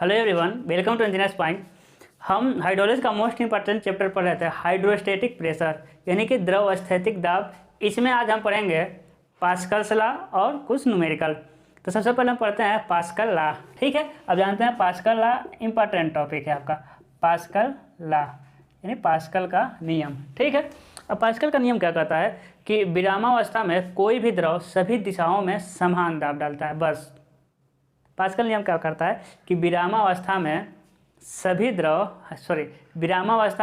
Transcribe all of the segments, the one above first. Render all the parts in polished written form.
Hello everyone, welcome to Engineers Point. हम hydraulics का most important chapter पढ़ रहे थे, हाइड्रोस्टैटिक प्रेशर यानी कि द्रव स्थैतिक दाब। इसमें आज हम पढ़ेंगे पास्कल्स लॉ और कुछ न्यूमेरिकल। तो सबसे पहले हम पढ़ते हैं पास्कल लॉ। ठीक है, अब जानते हैं पास्कल लॉ इंपॉर्टेंट टॉपिक है आपका। पास्कल लॉ यानी पास्कल का नियम। ठीक है, अब पास्कल का नियम क्या कहता है कि विरामावस्था में कोई भी द्रव सभी दिशाओं में समान दाब डालता है। बस पास्कल नियम क्या करता है कि विरामावस्था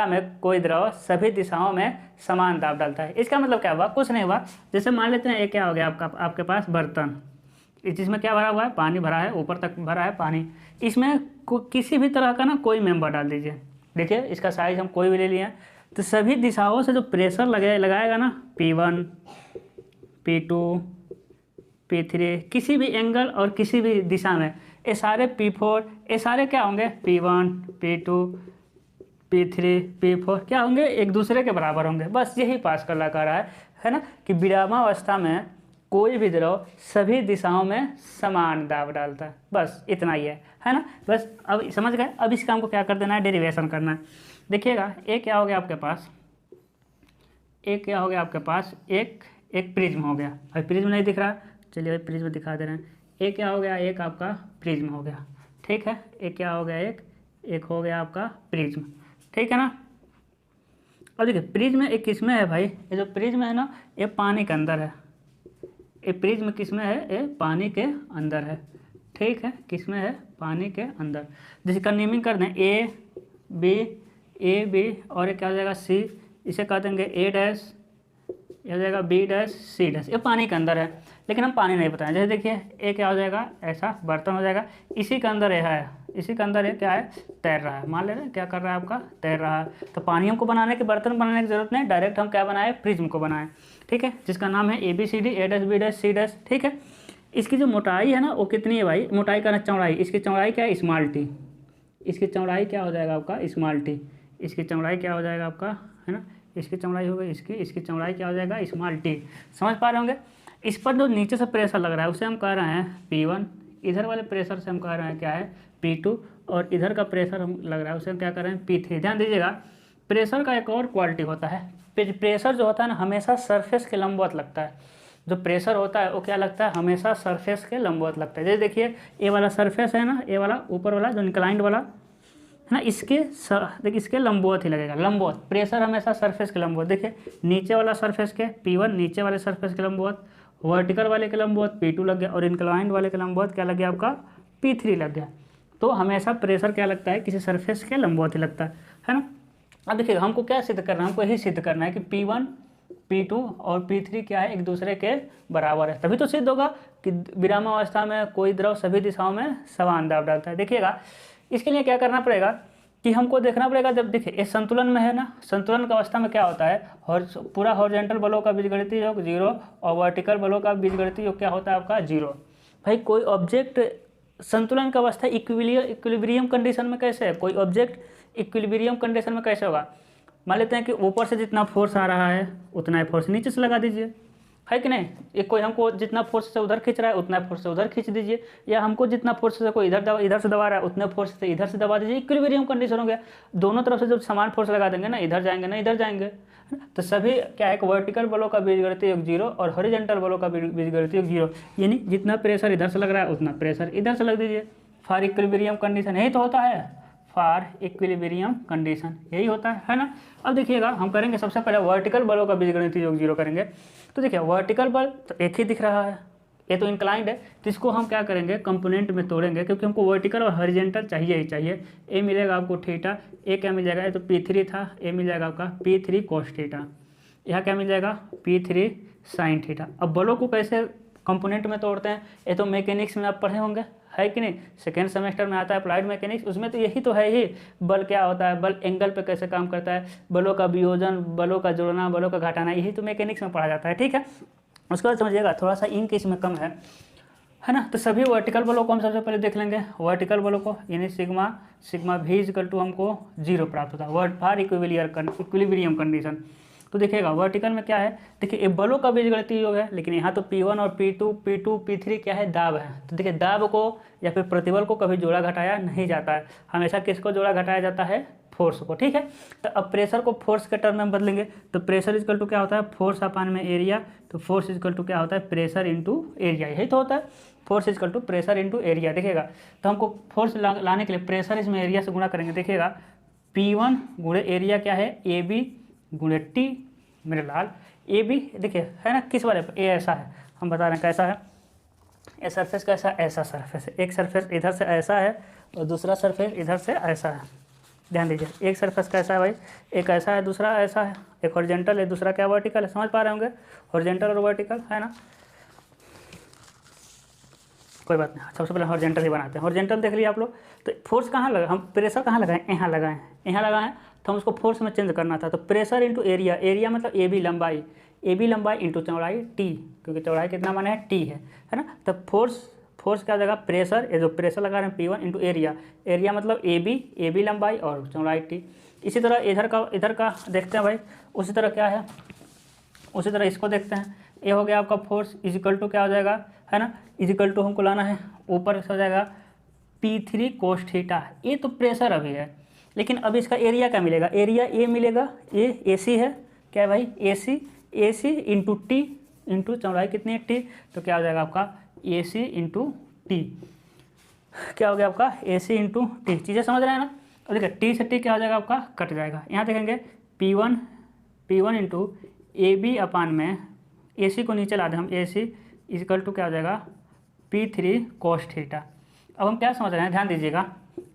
में कोई द्रव सभी दिशाओं में समान दाब डालता है। इसका मतलब क्या हुआ? कुछ नहीं हुआ। जैसे मान लेते हैं एक क्या हो गया आपके पास बर्तन, जिसमें क्या भरा हुआ है? पानी भरा है, ऊपर तक भरा है पानी। इसमें किसी भी तरह का ना कोई मेंबर डाल दीजिए। देखिए इसका साइज हम कोई भी ले लिए, तो सभी दिशाओं से जो प्रेशर लगाएगा ना, P1 P2 P3, किसी भी एंगल और किसी भी दिशा में, ये सारे P4, ये सारे क्या होंगे? P1 P2 P3 P4 क्या होंगे? एक दूसरे के बराबर होंगे। बस यही पास्कल लॉ कह रहा है ना, कि विरामावस्था में कोई भी द्रव सभी दिशाओं में समान दाब डालता है। बस इतना ही है ना। बस अब समझ गए। अब इस काम को क्या कर देना है? डेरिवेशन करना है। देखिएगा एक क्या हो गया आपके पास, एक प्रिज्म हो गया। अभी प्रिज्म नहीं दिख रहा, चलिए अभी प्रिज्म दिखा दे रहे हैं। एक क्या हो गया? एक आपका प्रिज्म हो गया। ठीक है, एक क्या हो गया? एक हो गया आपका प्रिज्म। ठीक है ना। अब देखिए प्रिज्म एक किसमें है भाई? ये जो प्रिज्म है ना, ये पानी के अंदर है। ये प्रिज्म किसमें है? ये पानी के अंदर है। ठीक है, किसमें है? पानी के अंदर। जैसे कंडीमिंग कर दें ए बी और ये क्या हो जाएगा? सी। इसे कह देंगे A डैश, ये हो जाएगा B डैश C डैश। ये पानी के अंदर है, लेकिन हम पानी नहीं बताएं। जैसे देखिए ये क्या हो जाएगा? ऐसा बर्तन हो जाएगा। इसी के अंदर यह है, इसी के अंदर ये क्या है? तैर रहा है। मान ले रहे हैं क्या कर रहा है आपका? तैर रहा है। तो पानी हमको बनाने के, बर्तन बनाने की जरूरत नहीं, डायरेक्ट हम क्या बनाए? प्रिज्म को बनाएं। ठीक है, जिसका नाम है ABCD, A dash B dash C dash. ठीक है, इसकी जो मोटाई है ना वो कितनी है भाई? मोटाई का ना चौड़ाई, इसकी चौड़ाई क्या है? Small T. इसकी चौड़ाई क्या हो जाएगा आपका? Small T. इसकी चौड़ाई क्या हो जाएगा आपका? है ना, इसकी चौड़ाई हो गई इसकी चौड़ाई क्या हो जाएगा? Small T. समझ पा रहे होंगे। इस पर जो नीचे से प्रेशर लग रहा है उसे हम कह रहे हैं P1। इधर वाले प्रेशर से हम कह रहे हैं क्या है? P2। और इधर का प्रेशर हम लग रहा है उसे हम क्या कर रहे हैं? P3। ध्यान दीजिएगा, प्रेशर का एक और क्वालिटी होता है। प्रेशर जो होता है ना, हमेशा सरफेस के लंबवत लगता है। जो प्रेशर होता है वो क्या लगता है? हमेशा सरफेस के लंबवत लगता है। जैसे देखिए ये वाला सरफेस है ना, ये वाला ऊपर वाला जो इंक्लाइंड वाला है ना, देखिए इसके लंबवत ही लगेगा। लंबवत प्रेशर हमेशा सरफेस के लंबवत। देखिए नीचे वाला सरफेस के P1, नीचे वाले सरफेस के लंबवत, वर्टिकल वाले के लंबवत P2 लग गया, और इंक्लाइंड वाले के लंबवत क्या लग गया आपका? P3 लग गया। तो हमेशा प्रेशर क्या लगता है? किसी सरफेस के लंबवत ही लगता है ना। अब देखिए हमको क्या सिद्ध करना है? हमको यही सिद्ध करना है कि P1 P2 और P3 क्या है? एक दूसरे के बराबर है। तभी तो सिद्ध होगा कि विरामावस्था में कोई द्रव सभी दिशाओं में समान दाब डालता है। देखिएगा इसके लिए क्या करना पड़ेगा कि हमको देखना पड़ेगा, जब देखिए ये संतुलन में है ना, संतुलन की अवस्था में क्या होता है? पूरा हॉरिजॉन्टल बलों का बीजगणितीय योग 0 और वर्टिकल बलों का बीजगणितीय योग क्या होता है आपका? 0। भाई कोई ऑब्जेक्ट संतुलन की अवस्था इक्विलिब्रियम कंडीशन में कैसे है? कोई ऑब्जेक्ट इक्विलिब्रियम कंडीशन में कैसे होगा? मान लेते हैं कि ऊपर से जितना फोर्स आ रहा है उतना ही फोर्स नीचे से लगा दीजिए, है कि नहीं? ये कोई हमको जितना फोर्स से उधर खींच रहा है उतना फोर्स से उधर खींच दीजिए, या हमको जितना फोर्स से कोई इधर से दबा रहा है उतने फोर्स से इधर से दबा दीजिए। इक्विलिब्रियम कंडीशन हो गया। दोनों तरफ से जब समान फोर्स लगा देंगे ना, इधर जाएंगे ना इधर जाएंगे, तो सभी क्या है? वर्टिकल बलों का बीजगणितीय योग 0 और हॉरिजॉन्टल बलों का बीजगणितीय योग 0। यानी जितना प्रेशर इधर से लग रहा है उतना प्रेशर इधर से लग दीजिए। फॉर इक्विलिब्रियम कंडीशन यही तो होता है, फॉर इक्विलिब्रियम कंडीशन यही होता है ना। अब देखिएगा हम करेंगे सबसे पहले वर्टिकल बलों का बीजगणितीय योग 0 करेंगे। तो देखिए वर्टिकल बल तो एक ही दिख रहा है, ये तो इंक्लाइंड है, तो इसको हम क्या करेंगे? कंपोनेंट में तोड़ेंगे, क्योंकि हमको वर्टिकल और हॉरिजॉन्टल चाहिए ही चाहिए। ए मिलेगा आपको थीटा, ए क्या मिल जाएगा? ये तो P3 था, ए मिल जाएगा आपका P3 cos थीटा। यहाँ क्या मिल जाएगा? P3 sin theta. अब बलों को कैसे कंपोनेंट में तोड़ते हैं? ये तो मैकेनिक्स में आप पढ़े होंगे, है कि नहीं? सेकेंड सेमेस्टर में आता है अप्लाइड मैकेनिक्स, उसमें तो यही तो है ही। बल क्या होता है? बल एंगल पे कैसे काम करता है, बलों का वियोजन, बलों का जोड़ना, बलों का घटाना, यही तो मैकेनिक्स में पढ़ा जाता है। ठीक है, उसके बाद समझिएगा थोड़ा सा इंक इसमें कम है ना। तो सभी वर्टिकल बलों को हम सबसे पहले देख लेंगे। वर्टिकल बलों को यानी सिग्मा V = हमको 0 प्राप्त होता है, वर्ड फॉर इक्विलिब्रियम कंडीशन। तो देखिएगा वर्टिकल में क्या है, देखिए ये बलों का बीजगणितीय योग है, लेकिन यहाँ तो P1 और P2 P3 क्या है, दाब है। तो देखिए दाब को या फिर प्रतिबल को कभी जोड़ा घटाया नहीं जाता है, हमेशा किसको जोड़ा घटाया जाता है, फोर्स को। ठीक है, तो अब प्रेशर को फोर्स के टर्म में बदलेंगे तो प्रेशर इजकल टू क्या होता है, फोर्स अपान में एरिया। तो फोर्स इजकल टू क्या होता है, प्रेशर इंटू एरिया, यही तो होता है, force equal to pressure into area. देखिएगा तो हमको फोर्स लाने के लिए प्रेशर इसमें एरिया से गुणा करेंगे। देखिएगा P1 गुणे एरिया क्या है, AB गुणे T, मेरे लाल AB देखिए है ना किस वाले पर, ए ऐसा है, हम बता रहे हैं कैसा है, ये सरफेस कैसा, ऐसा सरफेस है, एक सरफेस इधर से ऐसा है और दूसरा सरफेस इधर से ऐसा है। ध्यान दीजिए एक सरफेस कैसा है भाई, एक ऐसा है दूसरा ऐसा है, एक हॉरिजॉन्टल है दूसरा क्या वर्टिकल है, समझ पा रहे होंगे, हॉरिजॉन्टल और वर्टिकल है ना। कोई बात नहीं, सबसे पहले हॉरिजॉन्टल ही बनाते हैं। हॉरिजॉन्टल देख लिया आप लोग, तो फोर्स कहाँ लगा, हम प्रेशर कहाँ लगाएं, यहाँ लगाएं, यहाँ लगाएं, तो हम उसको फोर्स में चेंज करना था। तो प्रेशर इंटू एरिया, एरिया मतलब AB लंबाई, AB लंबाई इंटू चौड़ाई T, क्योंकि चौड़ाई कितना माने है T है ना। तो फोर्स क्या जगह प्रेशर, ये जो प्रेशर लगा रहे हैं P1 इंटू एरिया, एरिया मतलब AB लंबाई और चौड़ाई T। इसी तरह इधर का देखते हैं भाई, उसी तरह क्या है, उसी तरह इसको देखते हैं। ये हो गया आपका फोर्स इजिकल टू क्या हो जाएगा, है ना, इजिकल टू हमको लाना है ऊपर से हो जाएगा P3 कोस थीटा। ये तो प्रेशर अभी है, लेकिन अब इसका एरिया क्या मिलेगा, एरिया ए मिलेगा, ए AC है, क्या है भाई AC इंटू T इंटू चौड़ाई कितनी है T, तो क्या हो जाएगा आपका AC इंटू T, क्या हो गया आपका AC इंटू T। चीज़ें समझ रहे हैं ना। और देखिए T से T क्या हो जाएगा आपका, कट जाएगा। यहाँ देखेंगे P1 इंटू AB अपान में AC को नीचे ला दें हम, AC इजकल टू क्या हो जाएगा P3 कोस थीटा। अब हम क्या समझ रहे हैं, ध्यान दीजिएगा,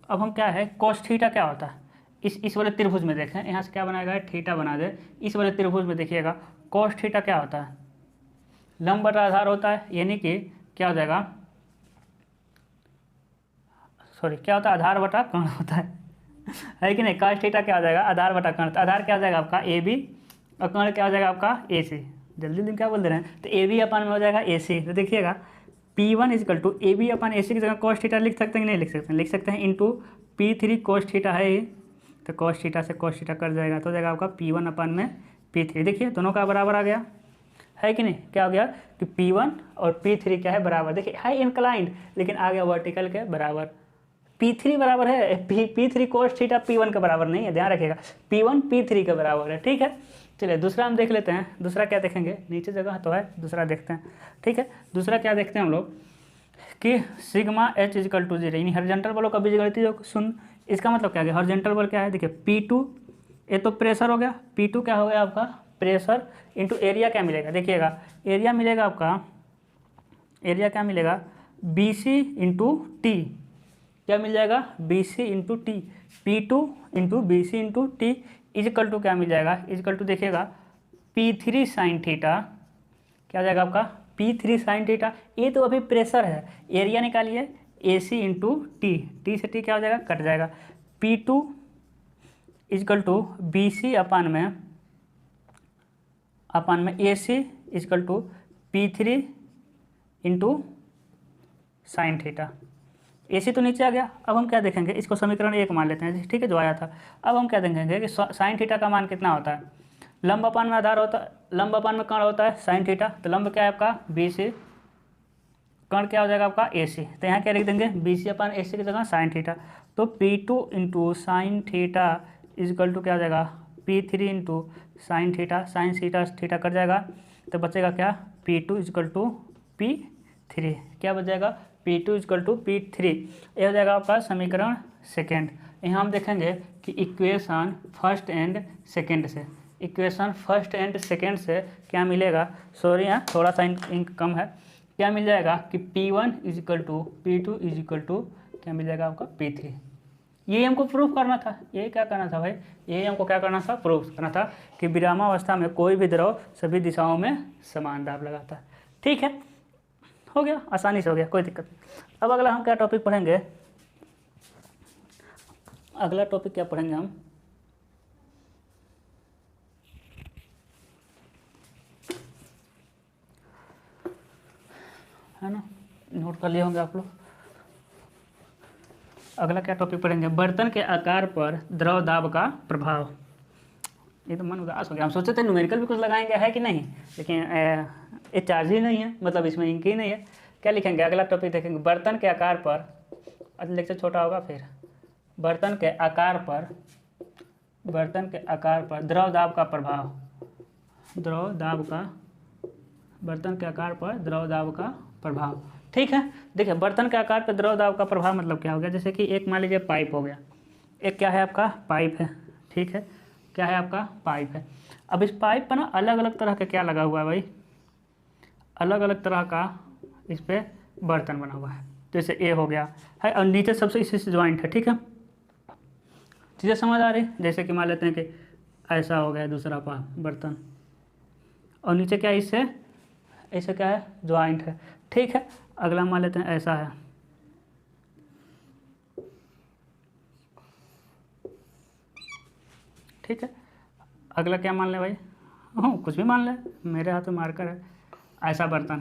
अब हम क्या है, कोस थीटा क्या होता है, इस वाले त्रिभुज में देखें, यहाँ से क्या बनाएगा, थीटा बना दे, इस वाले त्रिभुज में देखिएगा कोस थीटा क्या होता है, लंब बटा आधार होता है, यानी कि क्या हो जाएगा, सॉरी क्या होता है, आधार बटा कर्ण होता है कि नहीं। कॉस थीटा क्या हो जाएगा, आधार बटा कर्ण, तो आधार क्या हो जाएगा आपका AB और कर्ण क्या हो जाएगा आपका AC। जल्दी क्या बोल दे रहे हैं, तो AB अपन में हो जाएगा AC। तो देखिएगा P1 equal to AB upon AC की जगह कॉस थीटा लिख सकते हैं कि नहीं लिख सकते हैं, लिख सकते हैं, इंटू P3 कोस थीटा है ये, तो कोस थीटा से कोस थीटा कट जाएगा, तो हो जाएगा आपका P1 अपन में P3। देखिए दोनों का बराबर आ गया है कि नहीं, क्या हो गया कि P1 और P3 क्या है बराबर, देखिए है इंक्लाइंड लेकिन आ गया वर्टिकल के बराबर। P3 बराबर है, P3 कोस थीटा P1 के बराबर नहीं है, ध्यान रखिएगा, P1 P3 के बराबर है। ठीक है, चलिए दूसरा हम देख लेते हैं। दूसरा क्या देखेंगे, नीचे जगह तो है, दूसरा देखते हैं। ठीक है, दूसरा क्या देखते हैं हम लोग कि सिग्मा H इजकल टू 0, यानी हॉरिजॉन्टल बलों का बीजगणितीय योग शून्य। इसका मतलब क्या है, हॉरिजॉन्टल बल क्या है, देखिए P2 ये तो प्रेशर हो गया, P2 क्या हो गया आपका प्रेशर इंटू एरिया क्या मिलेगा, देखिएगा एरिया मिलेगा आपका, एरिया क्या मिलेगा BC इंटू T, क्या मिल जाएगा BC into T, P2 into BC into T equal to क्या मिल जाएगा, इजकल टू देखिएगा P3 साइन थीटा, क्या हो जाएगा आपका P3 साइन थीटा। ये तो अभी प्रेशर है, एरिया निकालिए AC इंटू T से T क्या हो जाएगा, कट जाएगा। P2 is equal to BC upon में AC equal to P3 into sine theta. AC तो नीचे आ गया। अब हम क्या देखेंगे, इसको समीकरण 1 मान लेते हैं, ठीक है, जो आया था। अब हम क्या देखेंगे कि साइन थीटा का मान कितना होता है, लंब अपान में आधार होता है, लंब अपान में कर्ण होता है साइन थीटा, तो लंब क्या है आपका BC, कर्ण क्या हो जाएगा आपका AC, तो यहाँ क्या लिख देंगे BC अपान AC की जगह साइन थीटा। तो P2 into sine theta equal to क्या हो जाएगा P3 into sine theta, sine theta cut जाएगा, तो बचेगा क्या P2 इजकल टू P3, क्या बच जाएगा P2 इजकल टू P3। ये हो जाएगा आपका समीकरण सेकेंड। यहाँ हम देखेंगे कि इक्वेशन फर्स्ट एंड सेकेंड से, इक्वेशन फर्स्ट एंड सेकेंड से क्या मिलेगा, सॉरी यहाँ थोड़ा सा इंक कम है, क्या मिल जाएगा कि P1 is equal to P2 is equal to क्या मिल जाएगा आपका P3। ये हमको प्रूफ करना था, ये क्या करना था भाई, ये हमको क्या करना था, प्रूफ करना था कि विरामावस्था में कोई भी द्रव सभी दिशाओं में समान दाब लगाता है। ठीक है, हो गया, आसानी से हो गया, कोई दिक्कत नहीं। अब अगला हम क्या टॉपिक पढ़ेंगे, अगला टॉपिक क्या पढ़ेंगे हम, है ना, नोट कर लिए होंगे आप लोग। अगला क्या टॉपिक पढ़ेंगे, बर्तन के आकार पर द्रव दाब का प्रभाव। ये तो मन उदास हो गया। हम सोचे थे न्यूमेरिकल भी कुछ लगाएंगे, है कि नहीं, लेकिन ये चार्ज ही नहीं है, मतलब इसमें इंक ही नहीं है। क्या लिखेंगे, अगला टॉपिक देखेंगे, बर्तन के आकार पर, लेक्चर छोटा होगा फिर, बर्तन के आकार पर द्रव दाब का प्रभाव, बर्तन के आकार पर द्रव दाब का प्रभाव। ठीक है, देखिए बर्तन के आकार पर द्रव दाब का प्रभाव मतलब क्या हो गया, जैसे कि एक मान लीजिए पाइप हो गया, एक क्या है आपका पाइप है, ठीक है, क्या है आपका पाइप है। अब इस पाइप पर ना अलग अलग तरह का क्या लगा हुआ है भाई, अलग अलग तरह का इस पर बर्तन बना हुआ है, जैसे ए हो गया है और नीचे सबसे इसी से ज्वाइंट है। ठीक है, चीज़ें समझ आ रही, जैसे कि मान लेते हैं कि ऐसा हो गया दूसरा बर्तन और नीचे क्या इससे ऐसे क्या है ज्वाइंट है। ठीक है, अगला मान लेते हैं ऐसा है, ठीक है, अगला क्या मान ले भाई, कुछ भी मान ले, मेरे हाथ में मार्कर है, ऐसा बर्तन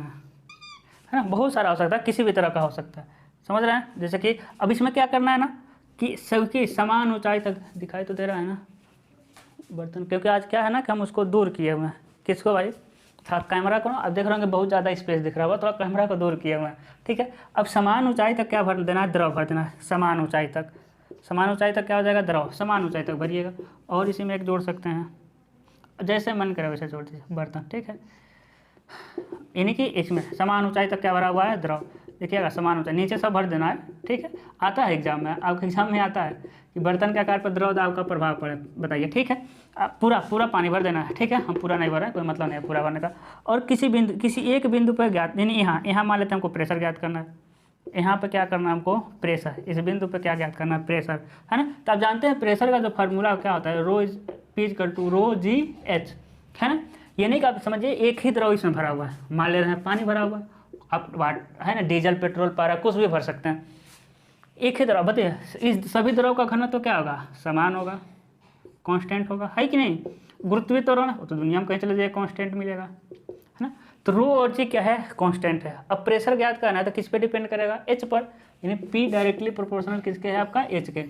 है ना, बहुत सारा हो सकता है, किसी भी तरह का हो सकता है, समझ रहे हैं। जैसे कि अब इसमें क्या करना है ना कि सबकी समान ऊंचाई तक, दिखाई तो दे रहा है ना बर्तन, क्योंकि आज क्या है ना कि हम उसको दूर किए हुए हैं, किसको भाई, थोड़ा कैमरा को, अब देख रहे होंगे बहुत ज़्यादा स्पेस दिख रहा होगा, थोड़ा कैमरा को दूर किए हुए हैं। ठीक है, अब समान ऊंचाई तक क्या भर देना है, द्रव भर देना है, समान ऊंचाई तक क्या हो जाएगा, द्रव समान ऊंचाई तक भरिएगा। और इसी में एक जोड़ सकते हैं, जैसे मन करे वैसे जोड़ दीजिए बर्तन। ठीक है, यानी कि इसमें समान ऊंचाई तक क्या भरा हुआ है, द्रव, देखिएगा समान ऊंचाई, नीचे सब भर देना है। ठीक है, आता है एग्जाम में, आपके एग्जाम में आता है कि बर्तन के आकार पर द्रव दाब का प्रभाव पड़े, बताइए। ठीक है, आप पूरा पानी भर देना है। ठीक है, हम पूरा नहीं भर रहे हैं, कोई मतलब नहीं है पूरा भरने का। और किसी एक बिंदु पर ज्ञात, यानी यहाँ मान लेते हैं हमको प्रेशर ज्ञात करना है, यहाँ पे क्या करना है हमको, प्रेशर, इस बिंदु पे क्या ज्ञात करना है, प्रेशर, है ना। तो आप जानते हैं प्रेशर का जो फार्मूला क्या होता है, ρ G H, है ना। ये नहीं कि आप समझिए एक ही द्रव इसमें भरा हुआ है, मान ले रहे हैं पानी भरा हुआ है, आप है ना डीजल पेट्रोल पारा कुछ भी भर सकते हैं, एक ही द्रव, बताइए इस सभी द्रव का घनत्व तो क्या होगा, समान होगा, कांस्टेंट होगा, है कि नहीं। गुरुत्वाकर्षण वो तो दुनिया में कहीं चले जाए कांस्टेंट मिलेगा, है ना। तो रो और जी क्या है, कांस्टेंट है। अब प्रेशर ज्ञात करना है तो किस पे डिपेंड करेगा, एच पर, यानी पी डायरेक्टली प्रोपोर्शनल किसके है, आपका एच के।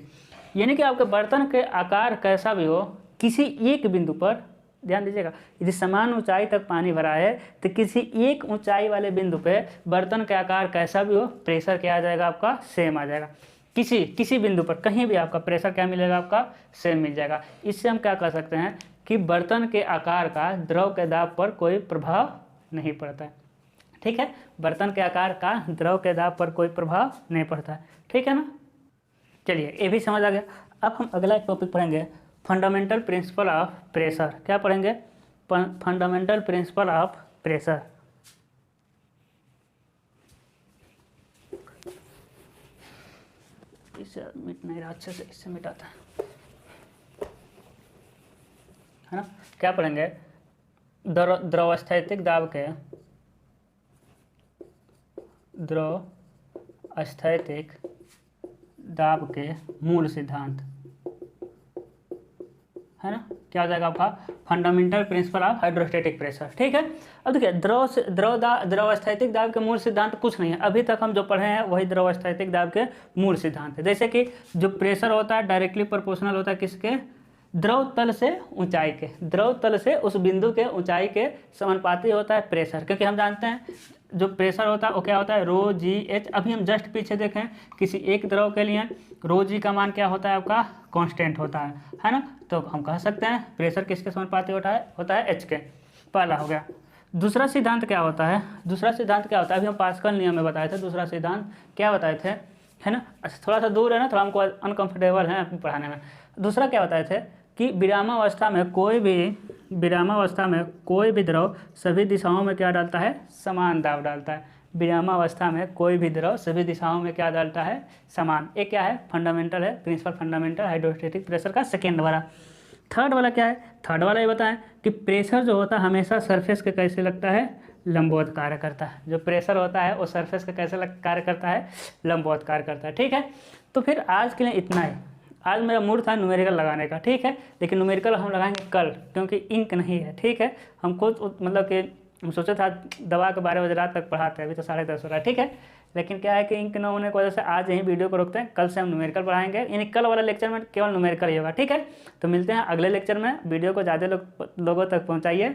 यानी कि आपके बर्तन के आकार कैसा भी हो, किसी एक बिंदु पर, ध्यान दीजिएगा, यदि समान ऊंचाई तक पानी भरा है तो किसी एक ऊंचाई वाले बिंदु पे बर्तन का आकार कैसा भी हो, प्रेशर क्या आ जाएगा आपका, सेम आ जाएगा। किसी बिंदु पर कहीं भी आपका प्रेशर क्या मिलेगा, आपका सेम मिल जाएगा। इससे हम क्या कर सकते हैं कि बर्तन के आकार का द्रव के दाब पर कोई प्रभाव नहीं पड़ता है। ठीक है, बर्तन के आकार का द्रव के दाब पर कोई प्रभाव नहीं पड़ता है। ठीक है ना, चलिए ये भी समझ आ गया। अब हम अगला टॉपिक पढ़ेंगे, फंडामेंटल प्रिंसिपल ऑफ प्रेशर। क्या पढ़ेंगे, फंडामेंटल प्रिंसिपल ऑफ प्रेशर। इसे मिट नहीं रहा अच्छे से, इससे मिटाता है ना। क्या पढ़ेंगे, द्रवस्थैतिक दाब के, द्रवस्थैतिक दाब के मूल सिद्धांत, है ना। क्या हो जाएगा आपका, fundamental principle of hydrostatic pressure. ठीक है, अब देखिए द्रवस्थैतिक दाब के मूल सिद्धांत कुछ नहीं है, अभी तक हम जो पढ़े हैं वही द्रवस्थैतिक दाब के मूल सिद्धांत है। जैसे कि जो प्रेशर होता है डायरेक्टली प्रोपोर्शनल होता है किसके, द्रव तल से ऊंचाई के, द्रव तल से उस बिंदु के ऊंचाई के समानुपाती होता है प्रेशर। क्योंकि हम जानते हैं जो प्रेशर होता है वो क्या होता है, ρ G H। अभी हम जस्ट पीछे देखें किसी एक द्रव के लिए ρ G का मान क्या होता है, आपका कांस्टेंट होता है ना। तो हम कह सकते हैं प्रेशर किसके समानुपाती होता है H के। पहला हो गया। दूसरा सिद्धांत क्या होता है, अभी हम पास्कल नियम में बताए थे, दूसरा सिद्धांत क्या बताए थे, है ना। थोड़ा सा दूर है ना, थोड़ा हमको अनकंफर्टेबल है पढ़ाने में। दूसरा क्या बताए थे कि विरामावस्था में कोई भी द्रव सभी दिशाओं में क्या डालता है, समान दाब डालता है। विरामावस्था में कोई भी द्रव सभी दिशाओं में क्या डालता है, समान। एक क्या है, फंडामेंटल है, प्रिंसिपल फंडामेंटल हाइड्रोस्टैटिक प्रेशर का सेकेंड वाला। थर्ड वाला क्या है, थर्ड वाला ये बताएं कि प्रेशर जो होता है हमेशा सरफेस के कैसे लगता है, लंबवत कार्य करता है। जो प्रेशर होता है वो सरफेस का कैसे कार्य करता है, लंबवत कार्य करता है। ठीक है, तो फिर आज के लिए इतना ही। आज मेरा मूड था न्यूमेरिकल लगाने का, ठीक है, लेकिन न्यूमेरिकल हम लगाएंगे कल, क्योंकि इंक नहीं है। ठीक है, हमको मतलब कि हम सोचा था दवा के 12 बजे रात तक पढ़ाते हैं, अभी तो 10:30 हो रहा है, ठीक है। लेकिन क्या है कि इंक न होने की वजह से आज यहीं वीडियो को रोकते हैं, कल से हम न्यूमेरिकल पढ़ाएंगे, यानी कल वाला लेक्चर में केवल न्यूमेरिकल ही होगा, ठीक है। तो मिलते हैं अगले लेक्चर में, वीडियो को ज़्यादा लोगों तक पहुँचाइए।